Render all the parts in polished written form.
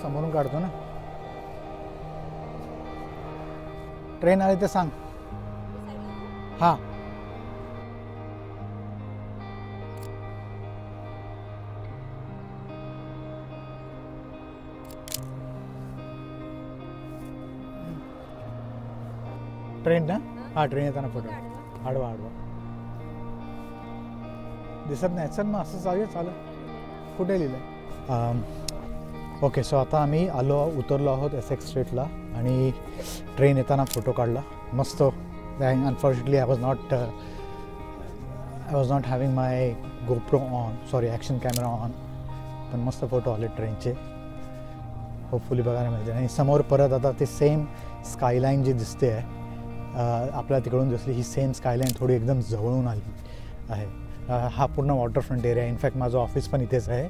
समोरून काढतो ना. ट्रेन आली तर सांग. हां ट्रेन ना. हां ट्रेन येताना फोटो आडवा आडवा दिसत नाही. चल मग असं चालू चालू. कुठे लिहिलं. ओके सो आता आम्ही उतरलो आहोत एसेक्स स्ट्रीटला आणि ट्रेन येताना फोटो काढला मस्त. Unfortunately I was not having my GoPro on, sorry action camera on, पण मस्त फोटो आले ट्रेनचे. होपफुली बघायला मिळते. आणि समोर परत आता ते सेम स्कायलाईन जी दिसते आहे आपल्या तिकडून दिसली, ही सेम स्कायलाईन थोडी एकदम जवळून आली आहे. हा पूर्ण वॉटरफ्रंट एरिया. इनफॅक्ट माझं ऑफिस पण इथेच आहे.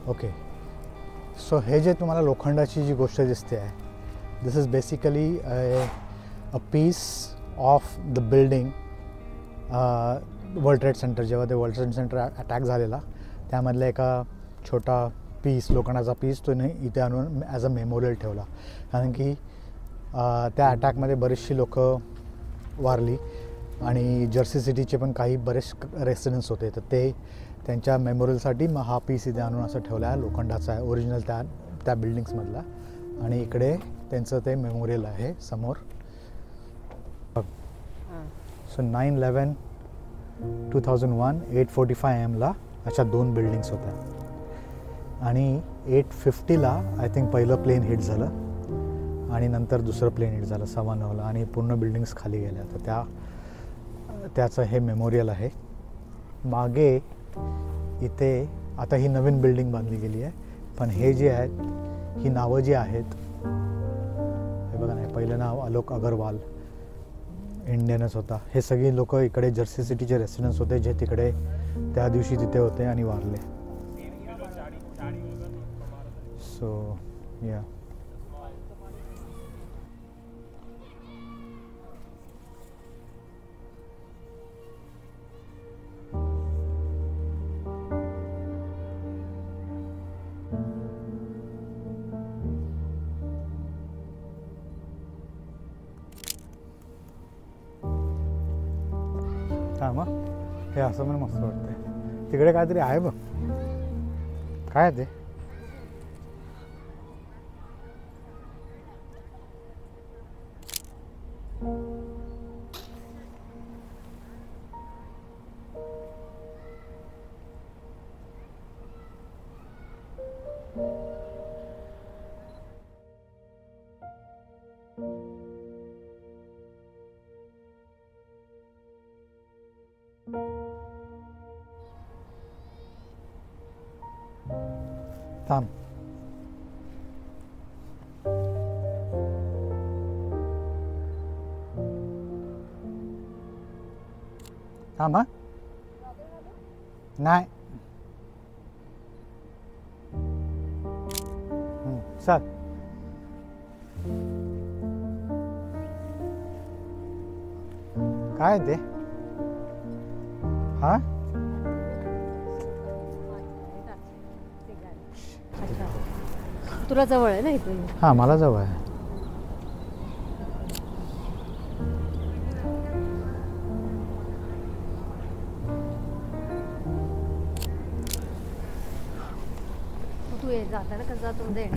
ओके सो हे जे तुम्हाला लोखंडाची जी गोष्ट दिसते आहे, this is basically a piece of the building World Trade Center. जेव्हा ते वर्ल्ड ट्रेड सेंटर अटॅक झालेला त्यामधला एका छोटा पीस, लोखंडाचा पीस, तो इथे आणून ॲज अ मेमोरियल ठेवला. कारण की त्या अटॅकमध्ये बरीचशी लोकं वारली आणि जर्सी सिटीचे पण काही बरेच रेसिडेंट्स होते. तर ते त्यांच्या मेमोरियलसाठी मग हा पीस इथे आणून असं ठेवला आहे. लोखंडाचा आहे ओरिजिनल त्या बिल्डिंग्समधला. आणि इकडे त्यांचं ते मेमोरियल आहे समोर. सो 9/11/2001 8:45 AM अशा 2 बिल्डिंग्स होत्या. आणि 8:50 आय थिंक पहिलं प्लेन हिट झालं आणि नंतर दुसरं प्लेन हिट झालं 9:15 आणि पूर्ण बिल्डिंग्स खाली गेल्या. तर त्याचं हे मेमोरियल आहे. मागे इथे आता ही नवीन बिल्डिंग बांधली गेली आहे. पण हे जे आहेत, ही नावं जी आहेत, हे बघा ना, पहिलं नाव आलोक अगरवाल, इंडियनच होता. हे सगळी लोक इकडे जर्सी सिटीचे रेसिडेंट्स होते जे तिकडे त्या दिवशी तिथे होते आणि वारले. सो या मग हे असं पण मस्त वाटतंय. तिकडे काहीतरी आहे बघ. काय ते थांब. थांब. हां नाही चल. काय ते. हां तुला जवळ आहे ना इथून. हां मला जवळ आहे. तू ये जाताना कसं जातो दे.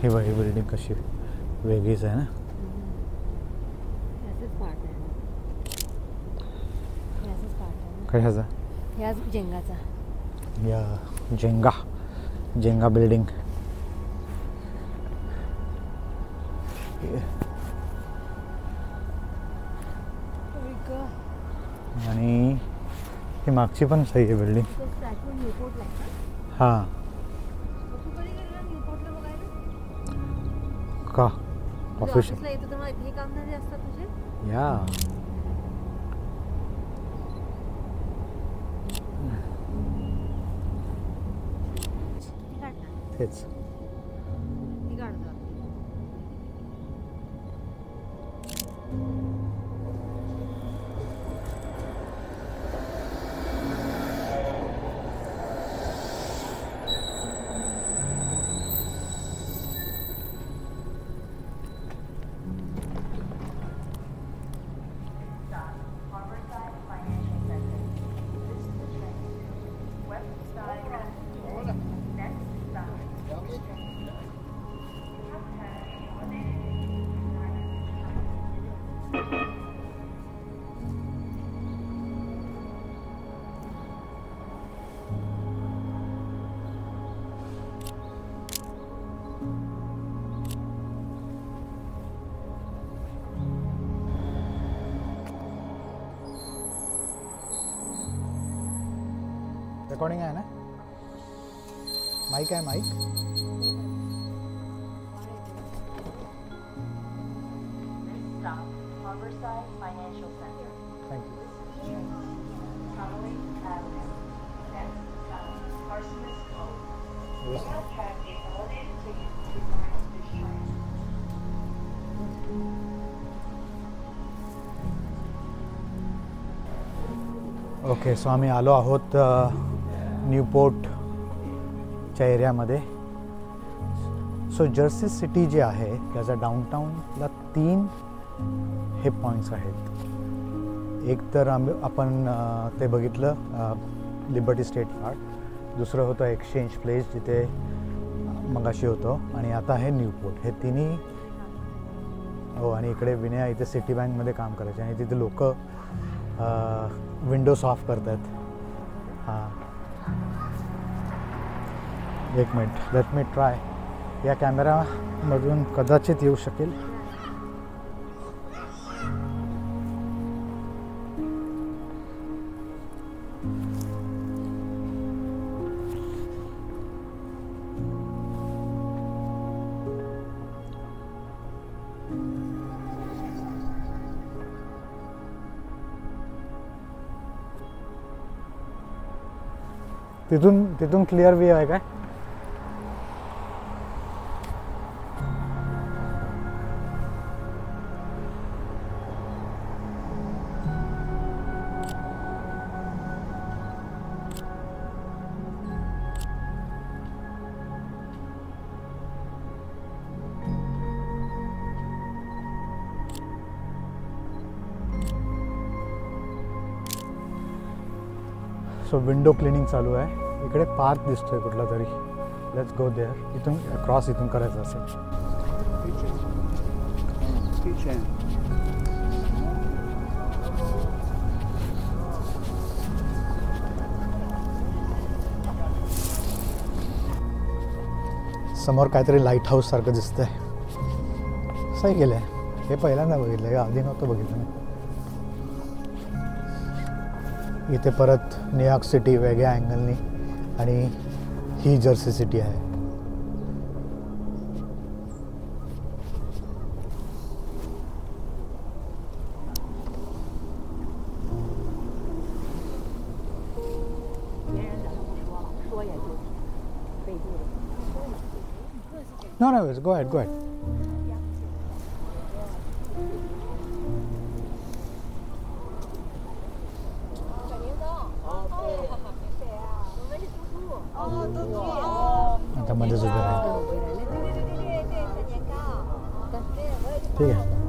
ही बघी बिल्डिंग कशी वेगळीच आहे ना. कशाचा. ह्याच जेंगाचा. या जेंगा जेंगा बिल्डिंग. आणि ही मागची पण सही आहे बिल्डिंग. हां का ऑफिशियल या तेच. रेकॉर्डिंग आहे ना. माईक आहे माईक. ओके सो आम्ही आलो आहोत न्यूपोर्टच्या एरियामध्ये. सो जर्सी सिटी जी आहे त्याचा डाऊनटाऊनला 3 हे पॉईंट्स आहेत. एक तर आपण ते बघितलं लिबर्टी स्टेट पार्क. दुसरं होतं एक्सचेंज प्लेस जिथे मगाशी होतो. आणि आता आहे न्यूपोर्ट. हे तिन्ही. हो आणि इकडे विनया इथे सिटी बँकमध्ये काम करायचे आणि तिथे लोक विंडोज ऑफ करतात. हां एक मिनिट लेट मी ट्राय. या कॅमेरामधून कदाचित येऊ शकेल. तिथून क्लिअर व्ह्यू आहे काय. सो विंडो क्लिनिंग चालू आहे. इकडे पार्क दिसतोय कुठला तरी. Let's go there. इथून क्रॉस इथून करायचं असेल. समोर काहीतरी लाईट हाऊस सारखं दिसतंय. सही केलंय. हे पहिल्यांदा बघितलं. आधी नव्हतं बघितलं मी. इथे परत न्यूयॉर्क सिटी वेगळ्या अँगलनी आणि ही जर्सी सिटी आहे. No, go ahead. आता मध्येच उभे राहा. ठीक आहे.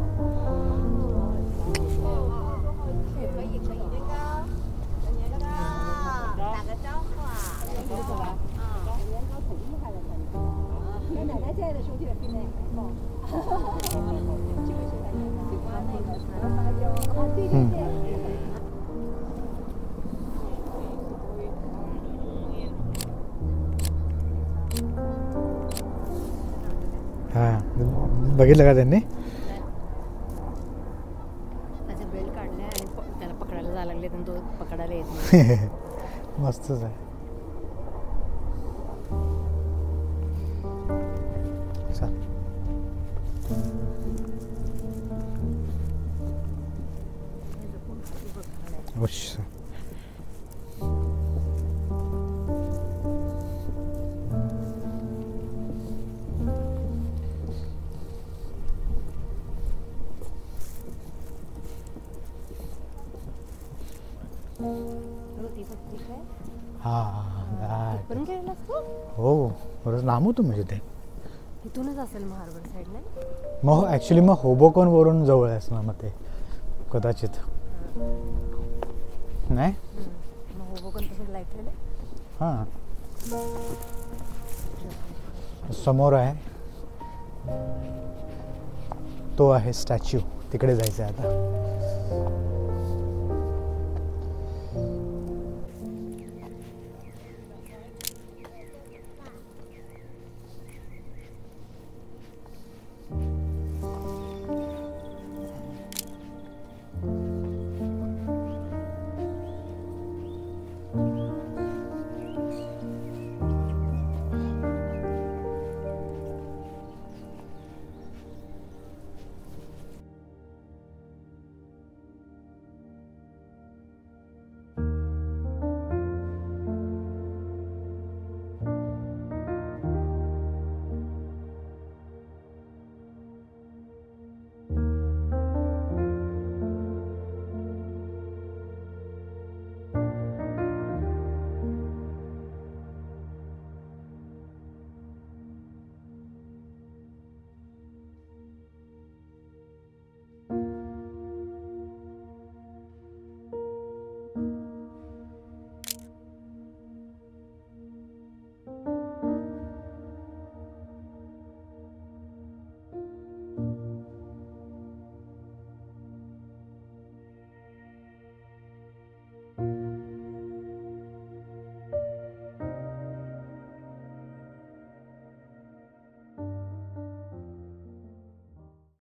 बघितलं का त्यांनी? त्याचे बेल्ट काढले आणि त्याला पकडायला जायला लागले आणि तो पकडायला येत नाही. मस्तच आहे. चल. उश. ती फक्त काय हा पण गेला तू हो बरंच लांब होतो म्हणजे ते. इथूनच असेल मग हार्बर साईडला. मग ॲक्च्युली मग होबोकॉनवरून जवळ आहेस ना मग ते कदाचित नाही. मग होबोकॉन तसंच लाईटलेलं. हां समोर आहे तो आहे स्टॅच्यू, तिकडे जायचं आहे आता.